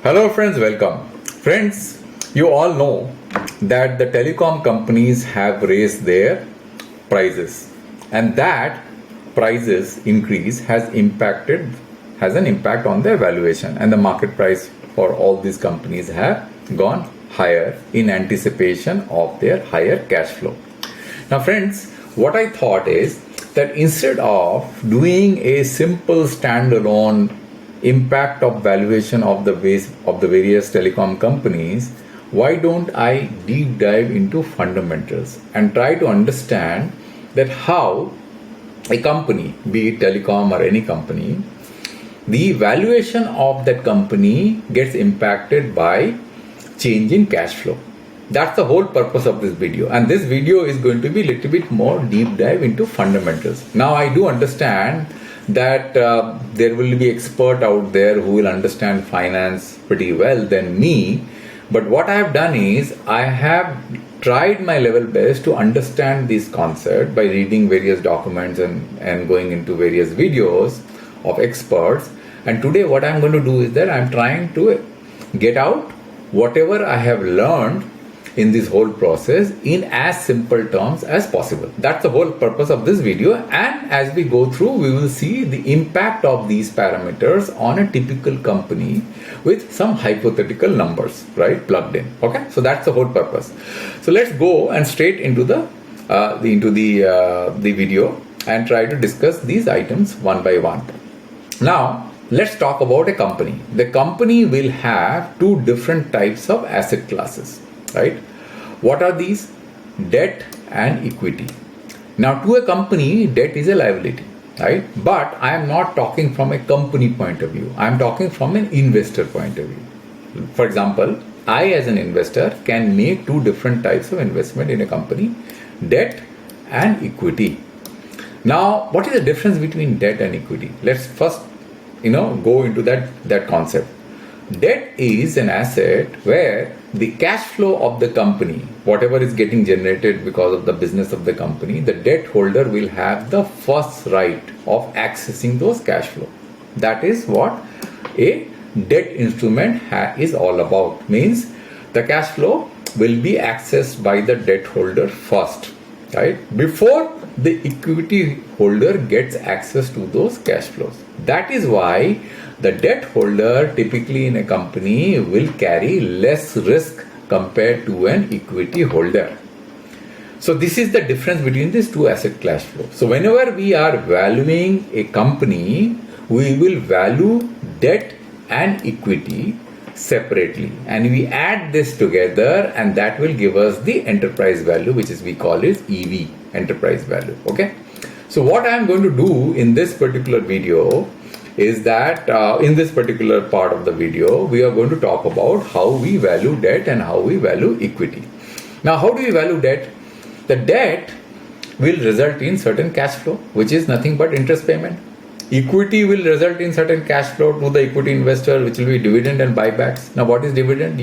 Hello friends, welcome. Friends, you all know that the telecom companies have raised their prices, and that prices increase has an impact on their valuation, and the market price for all these companies have gone higher in anticipation of their higher cash flow. Now friends, what I thought is that instead of doing a simple standalone impact of valuation of the various telecom companies, why don't I deep dive into fundamentals and try to understand that how a company, be it telecom or any company, the valuation of that company gets impacted by change in cash flow. That's the whole purpose of this video, and this video is going to be a little bit more deep dive into fundamentals. Now I do understand that there will be expert out there who will understand finance pretty well than me, but what I have done is I have tried my level best to understand this concept by reading various documents and going into various videos of experts. And today what I'm going to do is that I'm trying to get out whatever I have learned in this whole process in as simple terms as possible. That's the whole purpose of this video, and as we go through we will see the impact of these parameters on a typical company with some hypothetical numbers, right, plugged in. Okay, so that's the whole purpose. So let's go and straight into the video and try to discuss these items one by one. Now let's talk about a company. The company will have two different types of asset classes, right? What are these? Debt and equity. Now to a company, debt is a liability, right? But I am not talking from a company point of view. I am talking from an investor point of view. For example, I as an investor can make two different types of investment in a company: debt and equity. Now what is the difference between debt and equity? Let's first go into that concept. Debt is an asset where the cash flow of the company, whatever is getting generated because of the business of the company, the debt holder will have the first right of accessing those cash flow. That is what a debt instrument is all about. Means the cash flow will be accessed by the debt holder first, right, before the equity holder gets access to those cash flows. That is why the debt holder typically in a company will carry less risk compared to an equity holder. So this is the difference between these two asset cash flows. So whenever we are valuing a company, we will value debt and equity separately, and we add this together, and that will give us the enterprise value, which is we call it EV, enterprise value. Okay, so what I am going to do in this particular video is that in this particular part of the video we are going to talk about how we value debt and how we value equity. Now how do we value debt? The debt will result in certain cash flow, which is nothing but interest payment. Equity will result in certain cash flow to the equity investor, which will be dividend and buybacks. Now what is dividend?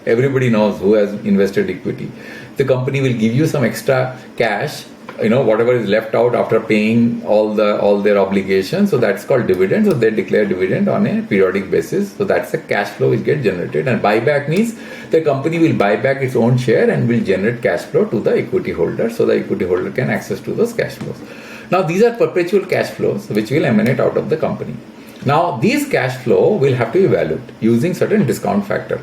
Everybody knows who has invested equity. The company will give you some extra cash, whatever is left out after paying all their obligations. So that's called dividend. So they declare dividend on a periodic basis. So that's the cash flow which gets generated. And buyback means the company will buy back its own share and will generate cash flow to the equity holder. So the equity holder can access to those cash flows. Now these are perpetual cash flows which will emanate out of the company. Now these cash flow will have to be valued using certain discount factor,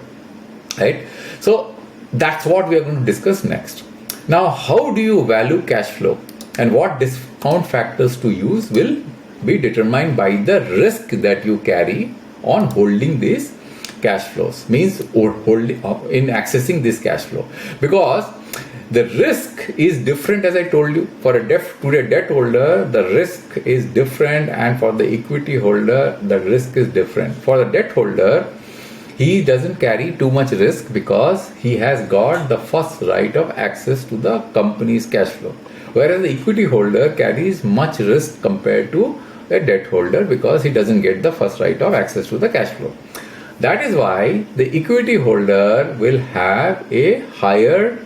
right? So that's what we are going to discuss next. Now how do you value cash flow and what discount factors to use will be determined by the risk that you carry on holding these cash flows, means in accessing this cash flow, because the risk is different. As I told you, for a debt holder the risk is different, and for the equity holder the risk is different. For the debt holder, he doesn't carry too much risk because he has got the first right of access to the company's cash flow, whereas the equity holder carries much risk compared to a debt holder because he doesn't get the first right of access to the cash flow. That is why the equity holder will have a higher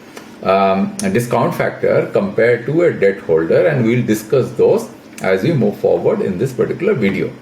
discount factor compared to a debt holder, and we'll discuss those as we move forward in this particular video.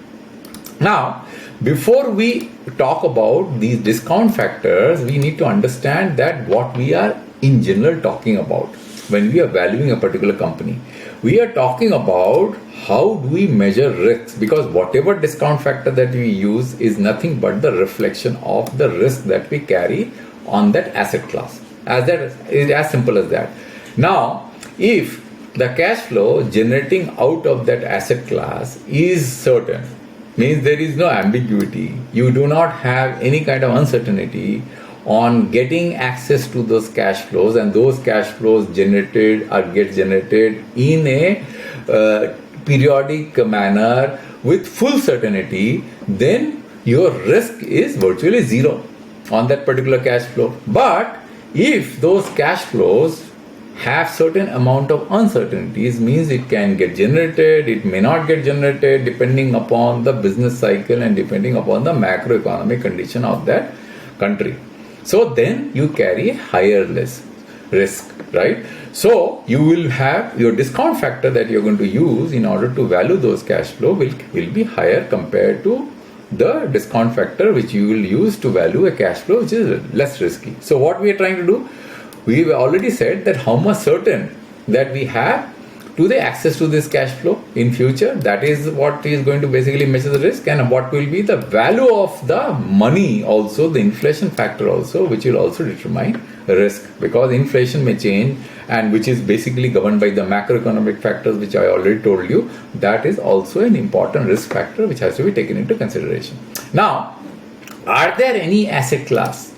Now before we talk about these discount factors, we need to understand that what we are in general talking about when we are valuing a particular company. We are talking about how do we measure risks, because whatever discount factor that we use is nothing but the reflection of the risk that we carry on that asset class. That is as simple as that. Now, if the cash flow generating out of that asset class is certain, means there is no ambiguity, you do not have any kind of uncertainty on getting access to those cash flows, and those cash flows generated or get generated in a periodic manner with full certainty, then your risk is virtually zero on that particular cash flow. But if those cash flows have certain amount of uncertainties, means it can get generated, it may not get generated, depending upon the business cycle and depending upon the macroeconomic condition of that country. So then you carry higher risk, right? So you will have your discount factor that you're going to use in order to value those cash flow will be higher compared to the discount factor which you will use to value a cash flow which is less risky. So what we are trying to do, we've already said that how much certain that we have to the access to this cash flow in future. That is what is going to basically measure the risk, and what will be the value of the money, also the inflation factor also, which will also determine risk, because inflation may change, and which is basically governed by the macroeconomic factors which I already told you. That is also an important risk factor which has to be taken into consideration. Now, are there any asset class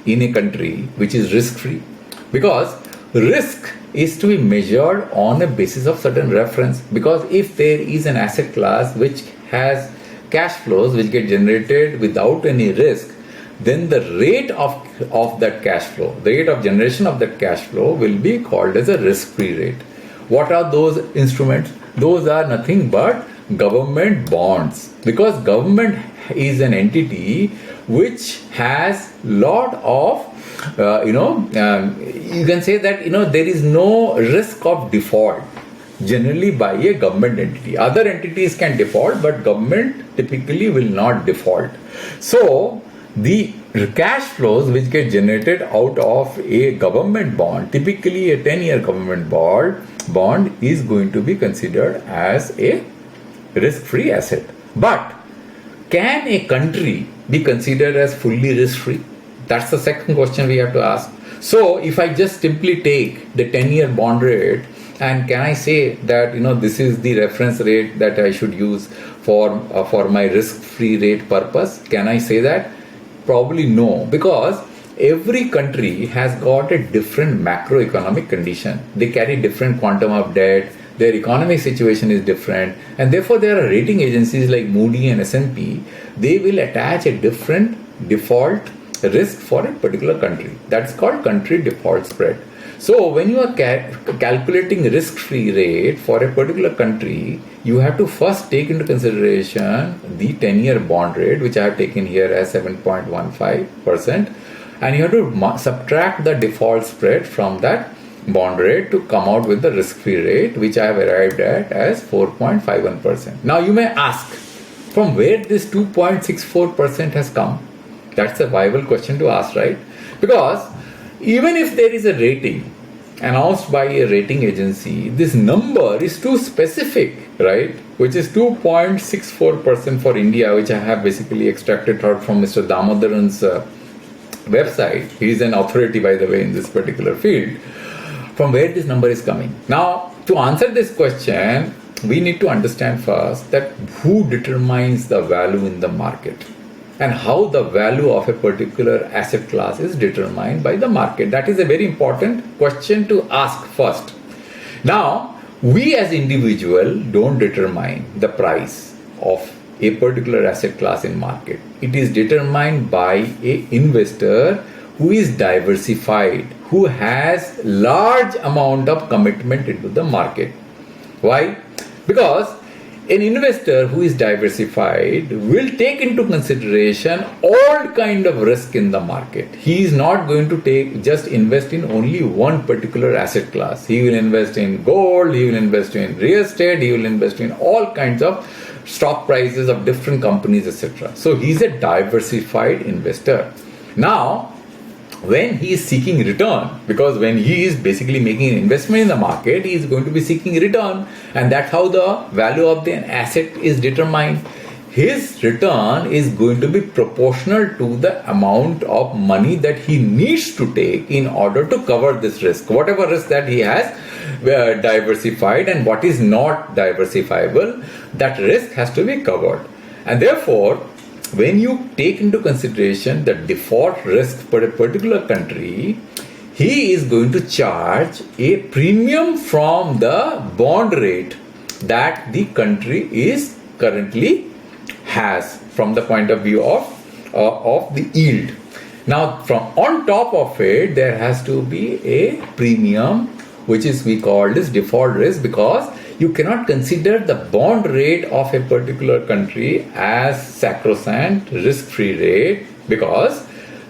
in a country which is risk free? Because risk is to be measured on a basis of certain reference, because if there is an asset class which has cash flows which get generated without any risk, then the rate of that cash flow, the rate of generation of that cash flow will be called as a risk-free rate. What are those instruments? Those are nothing but government bonds, because government is an entity which has lot of you can say that there is no risk of default generally by a government entity. Other entities can default, but government typically will not default. So the cash flows which get generated out of a government bond, typically a 10-year government bond is going to be considered as a risk-free asset. But can a country be considered as fully risk-free? That's the second question we have to ask. So if I just simply take the 10-year bond rate, and can I say that this is the reference rate that I should use for my risk-free rate purpose? Can I say that? Probably no, because every country has got a different macroeconomic condition. They carry different quantum of debt. Their economic situation is different, and therefore there are rating agencies like Moody and S&P. They will attach a different default risk for a particular country. That's called country default spread. So when you are calculating risk-free rate for a particular country, you have to first take into consideration the 10-year bond rate, which I have taken here as 7.15%, and you have to subtract the default spread from that bond rate to come out with the risk-free rate, which I have arrived at as 4.51%. Now you may ask, from where this 2.64% has come? That's a viable question to ask, right? Because even if there is a rating announced by a rating agency, this number is too specific, right? Which is 2.64% for India, which I have basically extracted out from Mr. Damodaran's website. He is an authority, by the way, in this particular field. From where this number is coming? Now, to answer this question, we need to understand first that who determines the value in the market, and how the value of a particular asset class is determined by the market. That is a very important question to ask first. Now, we as individual don't determine the price of a particular asset class in market. It is determined by an investor who is diversified, who has large amount of commitment into the market. Why? Because an investor who is diversified will take into consideration all kind of risk in the market. He is not going to just invest in only one particular asset class. He will invest in gold, he will invest in real estate, he will invest in all kinds of stock prices of different companies, etc. So he's a diversified investor. Now, when he is seeking return, because when he is basically making an investment in the market, he is going to be seeking return, and that's how the value of the asset is determined. His return is going to be proportional to the amount of money that he needs to take in order to cover this risk, whatever risk that he has diversified, and what is not diversifiable, that risk has to be covered. And therefore, when you take into consideration the default risk for a particular country, he is going to charge a premium from the bond rate that the country is currently has from the point of view of the yield. Now, from on top of it, there has to be a premium, which is we call this default risk, because you cannot consider the bond rate of a particular country as sacrosanct risk-free rate, because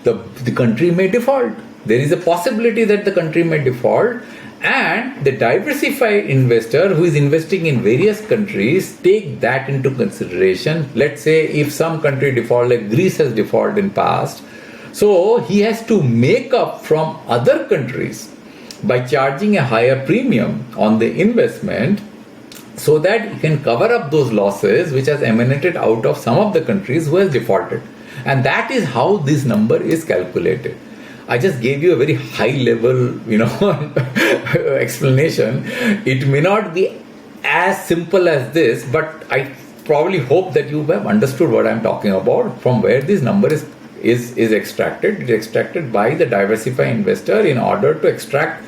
the country may default. There is a possibility that the country may default, and the diversified investor who is investing in various countries take that into consideration. Let's say if some country default, like Greece has defaulted in past, so he has to make up from other countries by charging a higher premium on the investment, so that he can cover up those losses which has emanated out of some of the countries who has defaulted. And that is how this number is calculated. I just gave you a very high level, explanation. It may not be as simple as this, but I probably hope that you have understood what I'm talking about, from where this number is extracted. It's extracted by the diversified investor in order to extract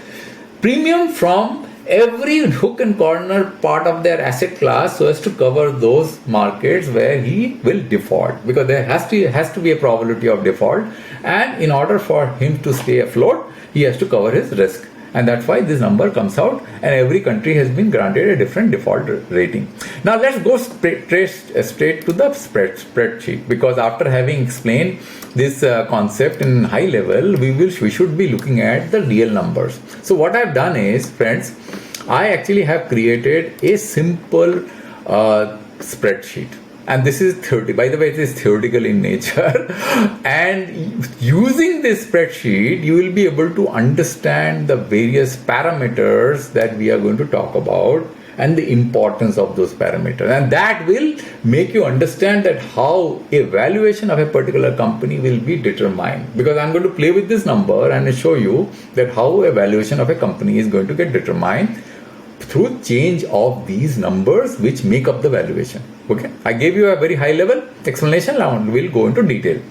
premium from every hook and corner part of their asset class, so as to cover those markets where he will default, because there has to be a probability of default, and in order for him to stay afloat, he has to cover his risk. And that's why this number comes out, and every country has been granted a different default rating. Now let's go straight to the spreadsheet, because after having explained this concept in high level, we should be looking at the real numbers. So what I've done is, friends, I actually have created a simple spreadsheet. And this is by the way, it is theoretical in nature. And using this spreadsheet, you will be able to understand the various parameters that we are going to talk about and the importance of those parameters. And that will make you understand that how a valuation of a particular company will be determined. Because I'm going to play with this number and show you that how a valuation of a company is going to get determined through change of these numbers which make up the valuation. Okay, I gave you a very high level explanation. Now we'll go into detail.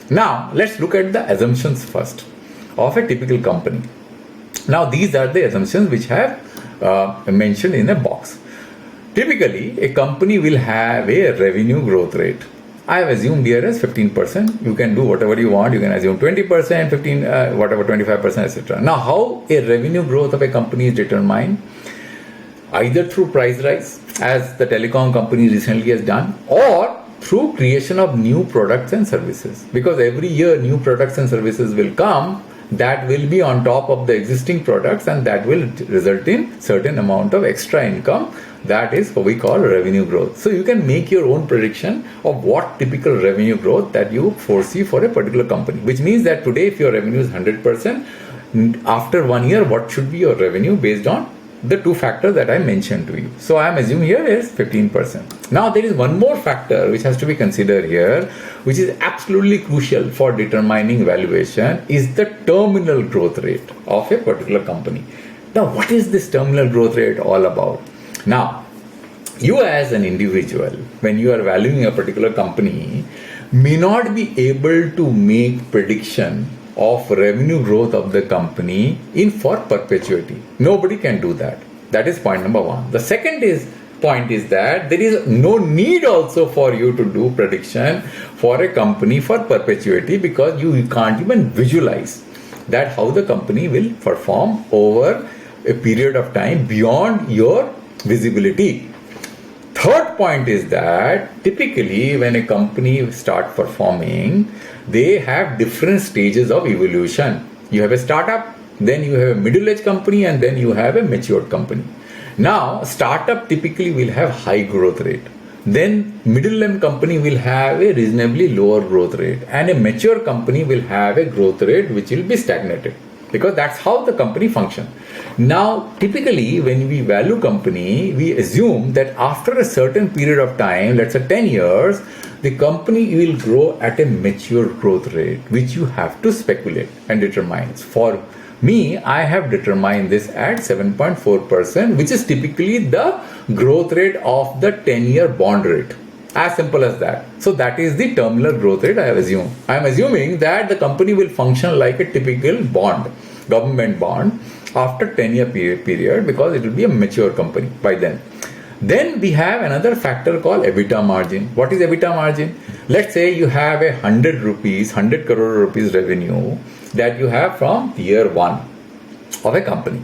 Now let's look at the assumptions first of a typical company. Now these are the assumptions which I have mentioned in a box. Typically, a company will have a revenue growth rate. I have assumed here as 15%. You can do whatever you want. You can assume 20%, 15, whatever, 25%, etc. Now, how a revenue growth of a company is determined? Either through price rise, as the telecom company recently has done, or through creation of new products and services. Because every year new products and services will come that will be on top of the existing products, and that will result in certain amount of extra income. That is what we call revenue growth. So you can make your own prediction of what typical revenue growth that you foresee for a particular company. Which means that today, if your revenue is 100%, after 1 year, what should be your revenue based on the two factors that I mentioned to you. So I am assuming here is 15%. Now there is one more factor which has to be considered here, which is absolutely crucial for determining valuation, is the terminal growth rate of a particular company. Now what is this terminal growth rate all about? Now, you as an individual, when you are valuing a particular company, may not be able to make prediction of revenue growth of the company for perpetuity. Nobody can do that. That is point number one. The second point is that there is no need also for you to do prediction for a company for perpetuity, because you can't even visualize that how the company will perform over a period of time beyond your visibility. Third point is that typically when a company starts performing, they have different stages of evolution. You have a startup, then you have a middle-aged company, and then you have a matured company. Now, startup typically will have high growth rate. then middle level company will have a reasonably lower growth rate, and a mature company will have a growth rate which will be stagnated, because that's how the company function. Now, typically when we value company, we assume that after a certain period of time, let's say 10 years, the company will grow at a mature growth rate, which you have to speculate and determine. For me, I have determined this at 7.4%, which is typically the growth rate of the 10-year bond rate. As simple as that. So that is the terminal growth rate I have assumed. I am assuming that the company will function like a typical bond, government bond, after 10-year period, because it will be a mature company by then. Then we have another factor called EBITDA margin. What is EBITDA margin? Let's say you have 100 crore rupees revenue that you have from year one of a company.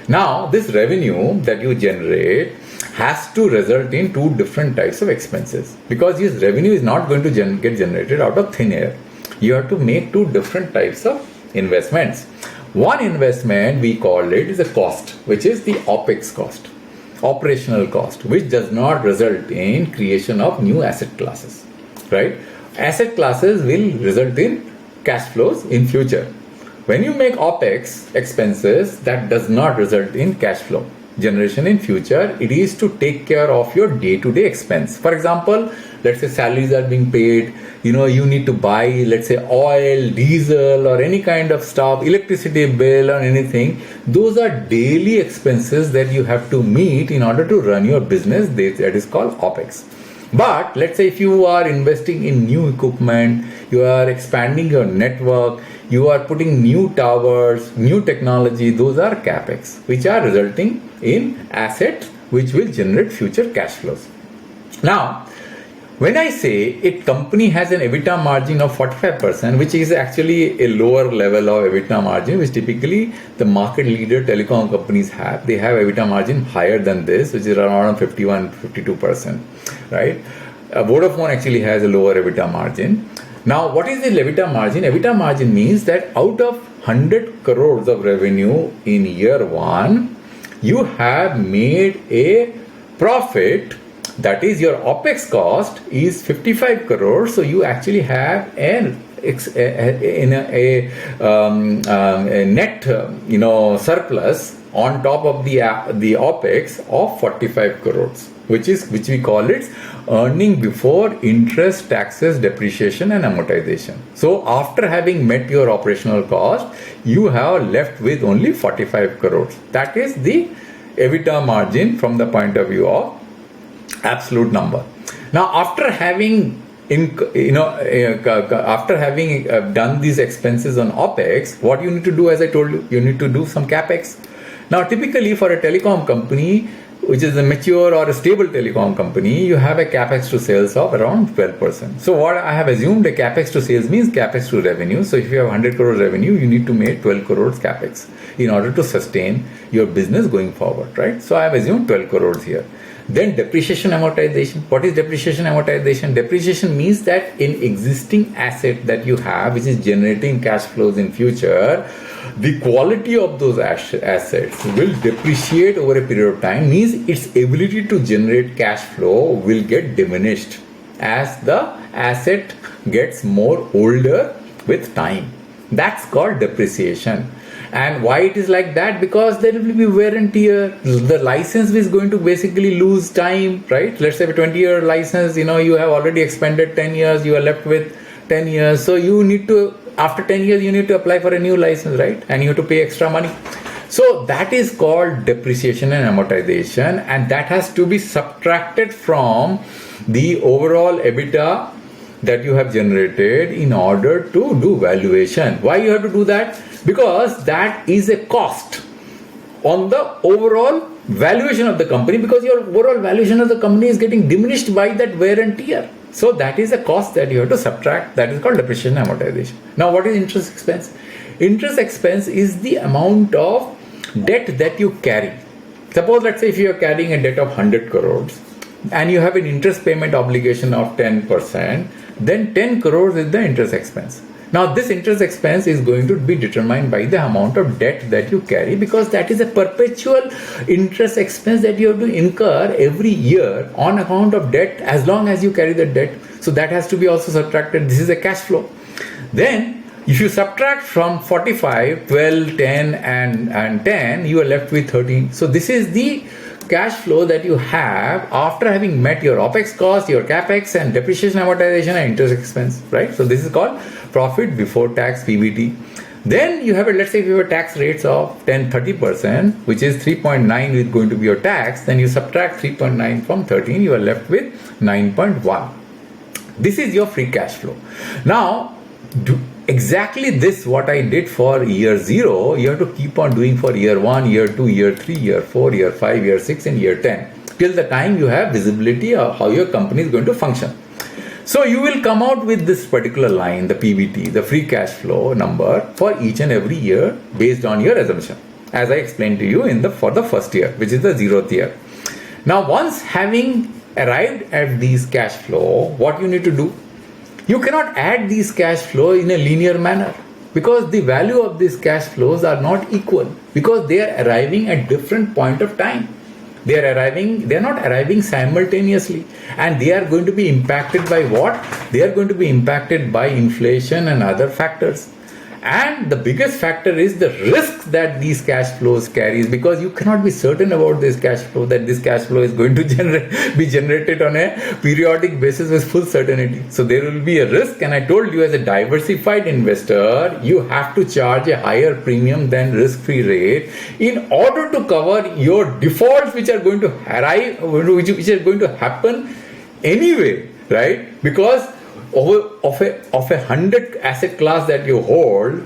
Now, this revenue that you generate has to result in two different types of expenses, because this revenue is not going to get generated out of thin air. You have to make two different types of investments. One investment, we call it, is a cost, which is the OPEX cost, operational cost, which does not result in creation of new asset classes, right? Asset classes will result in cash flows in future. When you make OPEX expenses, that does not result in cash flow generation in future. It is to take care of your day-to-day expense. For example, let's say salaries are being paid, you need to buy, let's say, oil, diesel, or any kind of stuff, electricity bill or anything. Those are daily expenses that you have to meet in order to run your business. That is called OPEX. But let's say if you are investing in new equipment, you are expanding your network, you are putting new towers, new technology, those are CAPEX, which are resulting in assets which will generate future cash flows. Now, when I say a company has an EBITDA margin of 45%, which is actually a lower level of EBITDA margin, which typically the market leader telecom companies have. They have EBITDA margin higher than this, which is around 51-52%, right? Vodafone actually has a lower EBITDA margin. Now, what is the EBITDA margin? EBITDA margin means that out of 100 crores of revenue in year one, you have made a profit. That is, your OPEX cost is 55 crores. So you actually have a net surplus on top of the OPEX of 45 crores, which we call it earning before interest, taxes, depreciation and amortization. So after having met your operational cost, you have left with only 45 crores. That is the EBITDA margin from the point of view of absolute number. Now, after having done these expenses on OPEX, what you need to do, as I told you, you need to do some CAPEX. Now, typically for a telecom company, which is a mature or a stable telecom company, you have a CAPEX to sales of around 12%. So what I have assumed, a CAPEX to sales means CAPEX to revenue. So if you have 100 crores revenue, you need to make 12 crores CAPEX in order to sustain your business going forward, right? So I have assumed 12 crores here. Then depreciation amortization. What is depreciation amortization? Depreciation means that in existing asset that you have, which is generating cash flows in future, the quality of those assets will depreciate over a period of time, means its ability to generate cash flow will get diminished as the asset gets more older with time. That's called depreciation. And why it is like that? Because there will be wear and tear. The license is going to basically lose time, right? Let's say a 20-year license, you have already expended 10 years, you are left with 10 years. So you need to, after 10 years, you need to apply for a new license, right? And you have to pay extra money. So that is called depreciation and amortization, and that has to be subtracted from the overall EBITDA that you have generated in order to do valuation. Why you have to do that? Because that is a cost on the overall valuation of the company, because your overall valuation of the company is getting diminished by that wear and tear. So that is a cost that you have to subtract. That is called depreciation and amortization. Now, what is interest expense? Interest expense is the amount of debt that you carry. Suppose, let's say if you are carrying a debt of 100 crores and you have an interest payment obligation of 10%, then 10 crores is the interest expense. Now this interest expense is going to be determined by the amount of debt that you carry, because that is a perpetual interest expense that you have to incur every year on account of debt as long as you carry the debt. So that has to be also subtracted. This is a cash flow. Then if you subtract from 45, 12, 10 and 10, you are left with 13. So this is the cash flow that you have after having met your OPEX cost, your CAPEX and depreciation, amortization and interest expense, right? So this is called profit before tax, PBT. Then you have let's say if you have a tax rates of 30%, which is 3.9 is going to be your tax, then you subtract 3.9 from 13, you are left with 9.1. This is your free cash flow. Now, exactly this what I did for year 0, you have to keep on doing for year 1, year 2, year 3, year 4, year 5, year 6 and year 10 till the time you have visibility of how your company is going to function. So you will come out with this particular line, the PBT, the free cash flow number for each and every year based on your assumption, as I explained to you for the first year, which is the 0th year. Now once having arrived at these cash flow, what you need to do? You cannot add these cash flow in a linear manner, because the value of these cash flows are not equal, because they are arriving at different point of time. They are not arriving simultaneously, and they are going to be impacted by what? They are going to be impacted by inflation and other factors. And the biggest factor is the risk that these cash flows carries, because you cannot be certain about this cash flow, that this cash flow is going to be generated on a periodic basis with full certainty. So there will be a risk, and I told you as a diversified investor, you have to charge a higher premium than risk-free rate in order to cover your defaults, which are going to arrive, which are going to happen anyway, right? Because of a 100 asset class that you hold,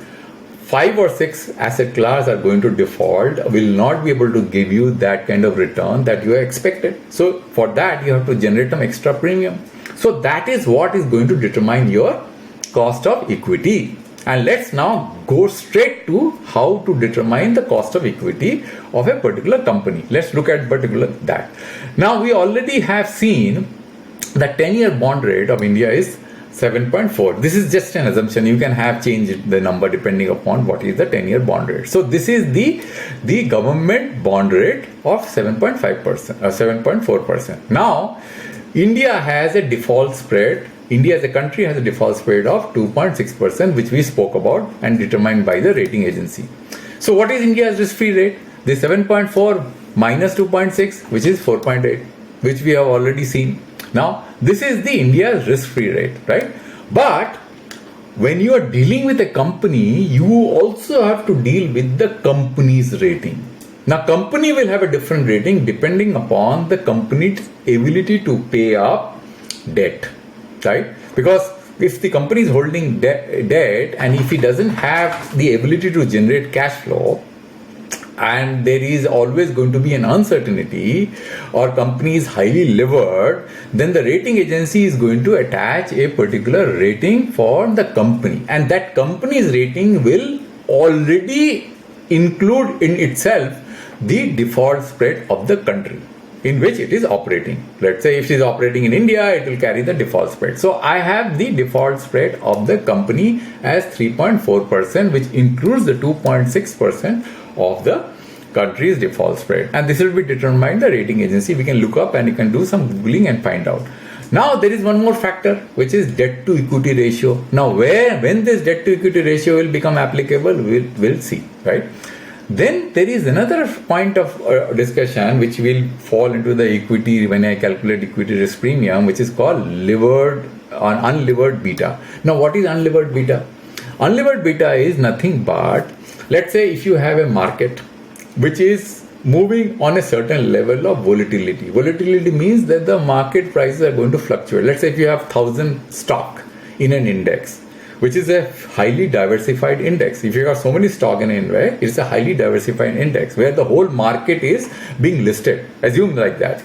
5 or 6 asset class are going to default, will not be able to give you that kind of return that you expected. So for that you have to generate some extra premium. So that is what is going to determine your cost of equity. And let's now go straight to how to determine the cost of equity of a particular company. Let's look at that. Now we already have seen the 10-year bond rate of India is 7.4. This is just an assumption. You can have changed the number depending upon what is the 10-year bond rate. So this is the government bond rate of 7.5% or 7.4%. Now, India has a default spread. India as a country has a default spread of 2.6%, which we spoke about and determined by the rating agency. So what is India's risk-free rate? The 7.4 minus 2.6, which is 4.8, which we have already seen. Now, this is the India's risk-free rate, right? But when you are dealing with a company, you also have to deal with the company's rating. Now, company will have a different rating depending upon the company's ability to pay up debt, right? Because if the company is holding debt and if it doesn't have the ability to generate cash flow, and there is always going to be an uncertainty, or company is highly levered, then the rating agency is going to attach a particular rating for the company, and that company's rating will already include in itself the default spread of the country in which it is operating. Let's say if it is operating in India, it will carry the default spread. So I have the default spread of the company as 3.4%, which includes the 2.6% of the country's default spread, and this will be determined by the rating agency. We can look up and you can do some googling and find out. Now there is one more factor, which is debt to equity ratio. Now when this debt to equity ratio will become applicable, we'll see, right? Then there is another point of discussion which will fall into the equity when I calculate equity risk premium, which is called levered or unlevered beta. Now what is unlevered beta? Unlevered beta is nothing but, let's say if you have a market which is moving on a certain level of volatility. Volatility means that the market prices are going to fluctuate. Let's say if you have 1,000 stock in an index, which is a highly diversified index. If you have so many stock in an index, it's a highly diversified index where the whole market is being listed. Assume like that.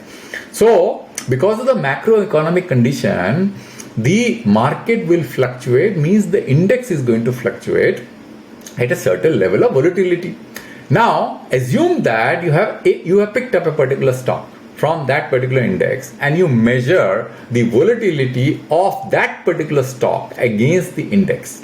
So because of the macroeconomic condition, the market will fluctuate, means the index is going to fluctuate at a certain level of volatility. Now, assume that you have picked up a particular stock from that particular index and you measure the volatility of that particular stock against the index.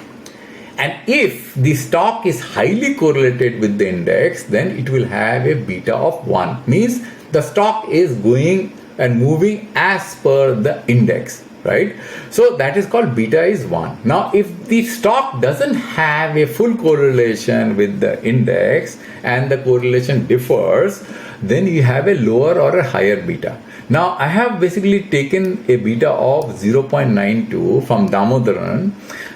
And if the stock is highly correlated with the index, then it will have a beta of 1. Means the stock is going and moving as per the index, right? So that is called beta is 1. Now, if the stock doesn't have a full correlation with the index and the correlation differs, then you have a lower or a higher beta. Now, I have basically taken a beta of 0.92 from Damodaran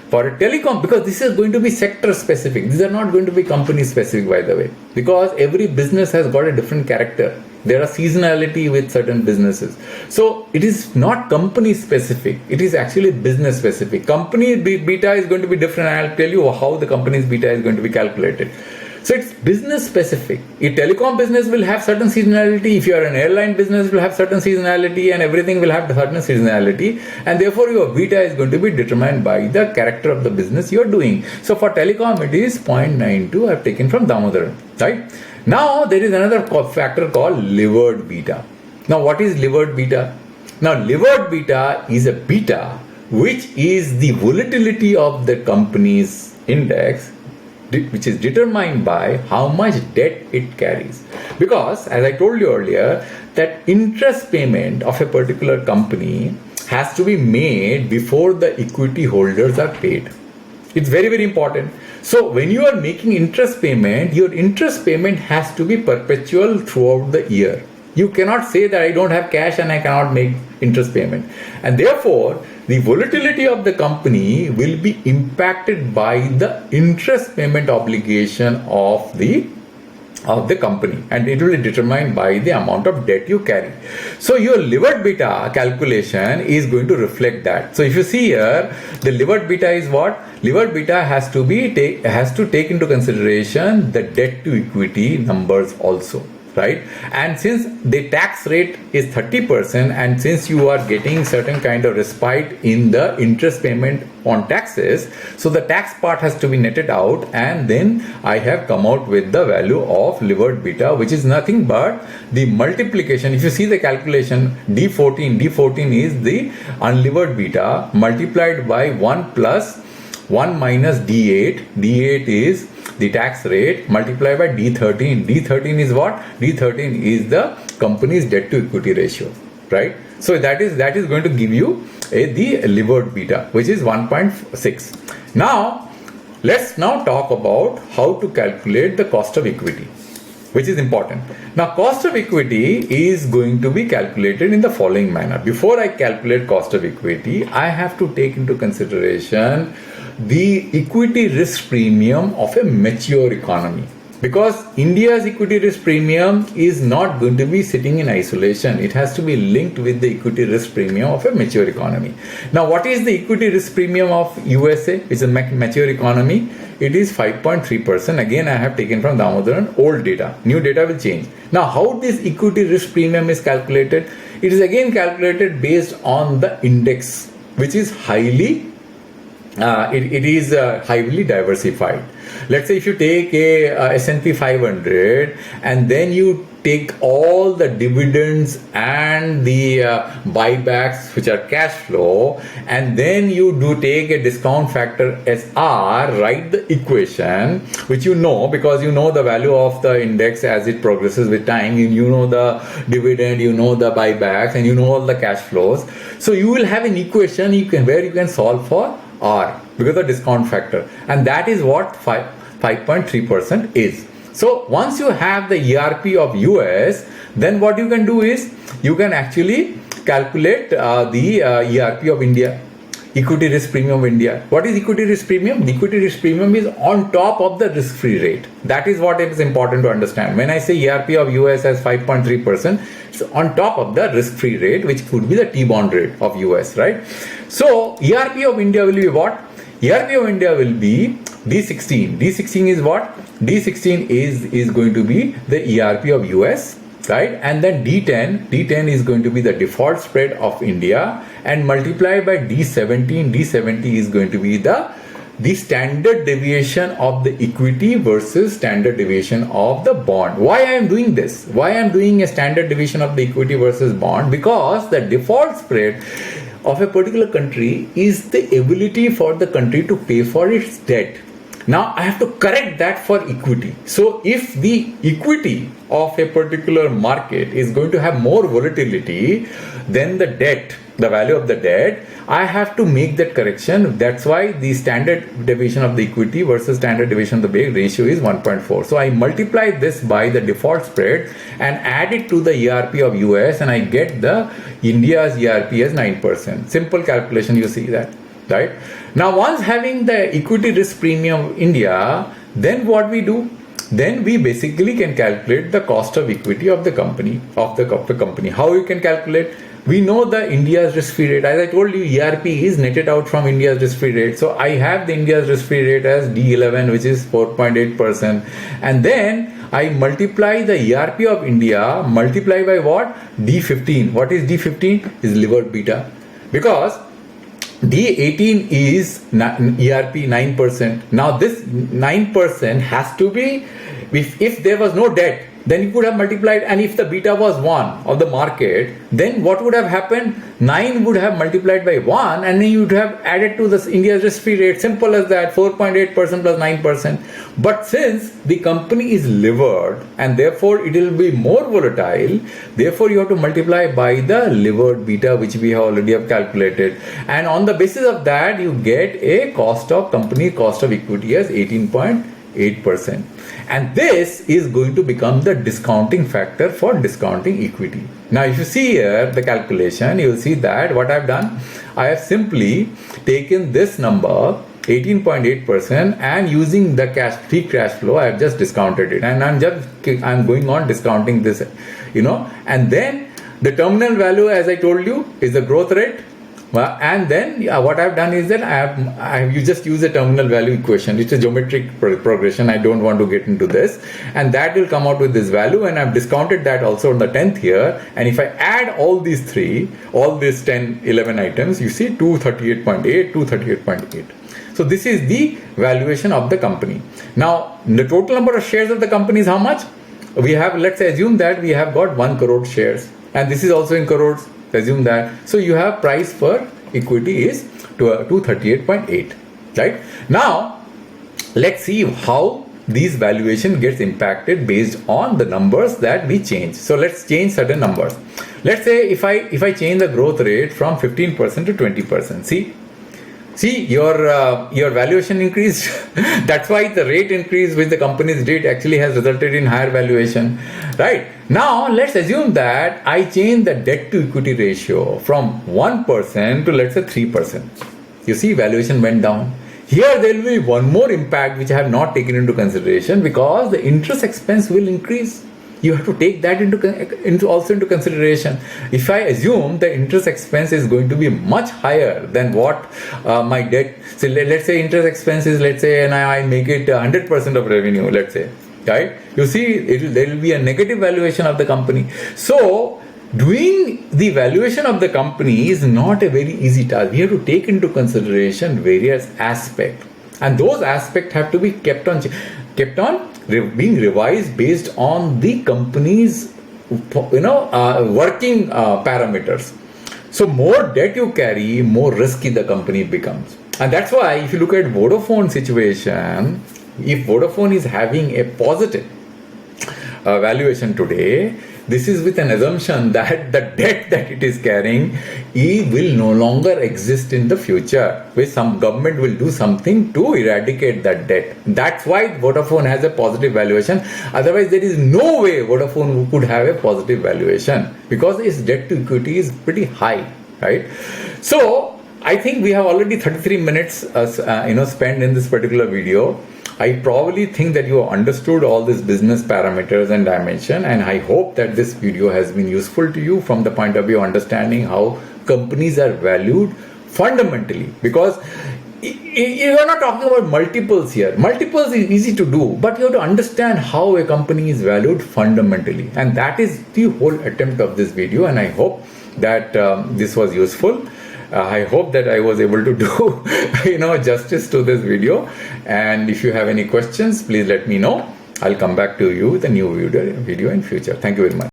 for a telecom, because this is going to be sector specific. These are not going to be company specific, by the way, because every business has got a different character. There are seasonality with certain businesses. So it is not company specific. It is actually business specific. Company beta is going to be different. I'll tell you how the company's beta is going to be calculated. So it's business specific. A telecom business will have certain seasonality. If you are an airline business, will have certain seasonality, and everything will have certain seasonality. And therefore, your beta is going to be determined by the character of the business you are doing. So for telecom, it is 0.92. I've taken from Damodaran, right? Now there is another factor called levered beta. Now what is levered beta? Now levered beta is a beta which is the volatility of the company's index, which is determined by how much debt it carries. Because as I told you earlier, that interest payment of a particular company has to be made before the equity holders are paid. It's very, very important. So when you are making interest payment, your interest payment has to be perpetual throughout the year. You cannot say that I don't have cash and I cannot make interest payment. And therefore, the volatility of the company will be impacted by the interest payment obligation of the company, and it will be determined by the amount of debt you carry. So your levered beta calculation is going to reflect that. So if you see here, the levered beta is what? Levered beta has to take into consideration the debt to equity numbers also, right? And since the tax rate is 30%, and since you are getting certain kind of respite in the interest payment on taxes, so the tax part has to be netted out, and then I have come out with the value of levered beta, which is nothing but the multiplication. If you see the calculation, D14 is the unlevered beta multiplied by 1 plus 1 minus D8. D8 is the tax rate multiplied by D13. D13 is what? D13 is the company's debt to equity ratio, right? So that is going to give you the levered beta, which is 1.6. Now let's talk about how to calculate the cost of equity, which is important. Now cost of equity is going to be calculated in the following manner. Before I calculate cost of equity, I have to take into consideration the equity risk premium of a mature economy, because India's equity risk premium is not going to be sitting in isolation. It has to be linked with the equity risk premium of a mature economy. Now what is the equity risk premium of USA, which is a mature economy? It is 5.3%. Again, I have taken from Damodaran, old data. New data will change. Now how this equity risk premium is calculated? It is again calculated based on the index, which is highly highly diversified. Let's say if you take a S&P 500 and then you take all the dividends and the buybacks, which are cash flow, and then you do take a discount factor SR, write the equation, which you know, because you know the value of the index as it progresses with time. You know the dividend, you know the buybacks, and you know all the cash flows. So you will have an equation where you can solve for R, because of the discount factor, and that is what 5.3% is. So once you have the ERP of US, then what you can do is you can actually calculate the ERP of India, equity risk premium of India. What is equity risk premium? The equity risk premium is on top of the risk-free rate. That is what is important to understand. When I say ERP of US as 5.3%, it's on top of the risk-free rate, which could be the T-bond rate of US, right? So ERP of India will be what? ERP of India will be D16. D16 is what? D16 is going to be the ERP of US, right? And then D10 is going to be the default spread of India, and multiplied by D17. D70 is going to be the standard deviation of the equity versus standard deviation of the bond. Why I am doing this? Why I am doing a standard deviation of the equity versus bond? Because the default spread of a particular country is the ability for the country to pay for its debt. Now I have to correct that for equity. So if the equity of a particular market is going to have more volatility than the debt, the value of the debt, I have to make that correction. That's why the standard deviation of the equity versus standard deviation of the base ratio is 1.4. So I multiply this by the default spread and add it to the ERP of US, and I get the India's ERP as 9%. Simple calculation, you see that, right? Now once having the equity risk premium of India, then what we do? Then we basically can calculate the cost of equity of the company, How you can calculate? We know the India's risk-free rate. As I told you, ERP is netted out from India's risk-free rate. So I have the India's risk-free rate as D11, which is 4.8%. And then I multiply the ERP of India, multiply by what? D15. What is D15? Is levered beta. Because D18 is ERP 9%. Now this 9% has to be, if there was no debt, then you could have multiplied, and if the beta was 1 of the market, then what would have happened? 9 would have multiplied by 1, and then you would have added to this India's risk-free rate. Simple as that, 4.8% plus 9%. But since the company is levered and therefore it will be more volatile, therefore you have to multiply by the levered beta, which we have already have calculated. And on the basis of that, you get a cost of equity as 18.8%. And this is going to become the discounting factor for discounting equity. Now, if you see here the calculation, you will see that what I've done, I have simply taken this number 18.8% and using the free cash flow, I have just discounted it, and I'm going on discounting this, and then the terminal value, as I told you, is the growth rate. And then what I've done is that you just use a terminal value equation. It's a geometric progression. I don't want to get into this, and that will come out with this value, and I've discounted that also on the 10th here. And if I add all these 10, 11 items, you see 238.8. So this is the valuation of the company. Now the total number of shares of the company is how much? We have, let's assume that we have got 1 crore shares, and this is also in crores. Assume that. So you have price per equity is 238.8, right? Now let's see how these valuation gets impacted based on the numbers that we change. So let's change certain numbers. Let's say if I change the growth rate from 15% to 20%, see your valuation increased. That's why the rate increase which the companies did actually has resulted in higher valuation, right? Now let's assume that I change the debt to equity ratio from 1% to, let's say, 3%. You see, valuation went down. Here there will be one more impact which I have not taken into consideration, because the interest expense will increase. You have to take that into consideration. If I assume the interest expense is going to be much higher than what my debt, so let's say interest expense is, let's say, and I make it 100% of revenue, let's say, right? You see, there will be a negative valuation of the company. So doing the valuation of the company is not a very easy task. We have to take into consideration various aspects, and those aspects have to be kept on being revised based on the company's working parameters. So more debt you carry, more risky the company becomes. And that's why if you look at Vodafone situation, if Vodafone is having a positive valuation today, this is with an assumption that the debt that it is carrying will no longer exist in the future, where some government will do something to eradicate that debt. That's why Vodafone has a positive valuation. Otherwise, there is no way Vodafone could have a positive valuation, because its debt to equity is pretty high, right? So I think we have already 33 minutes spent in this particular video. I probably think that you have understood all these business parameters and dimension, and I hope that this video has been useful to you from the point of view of understanding how companies are valued fundamentally. Because you are not talking about multiples here. Multiples is easy to do, but you have to understand how a company is valued fundamentally, and that is the whole attempt of this video. And I hope that this was useful. I hope that I was able to do justice to this video. And if you have any questions, please let me know. I'll come back to you with a new video in future. Thank you very much.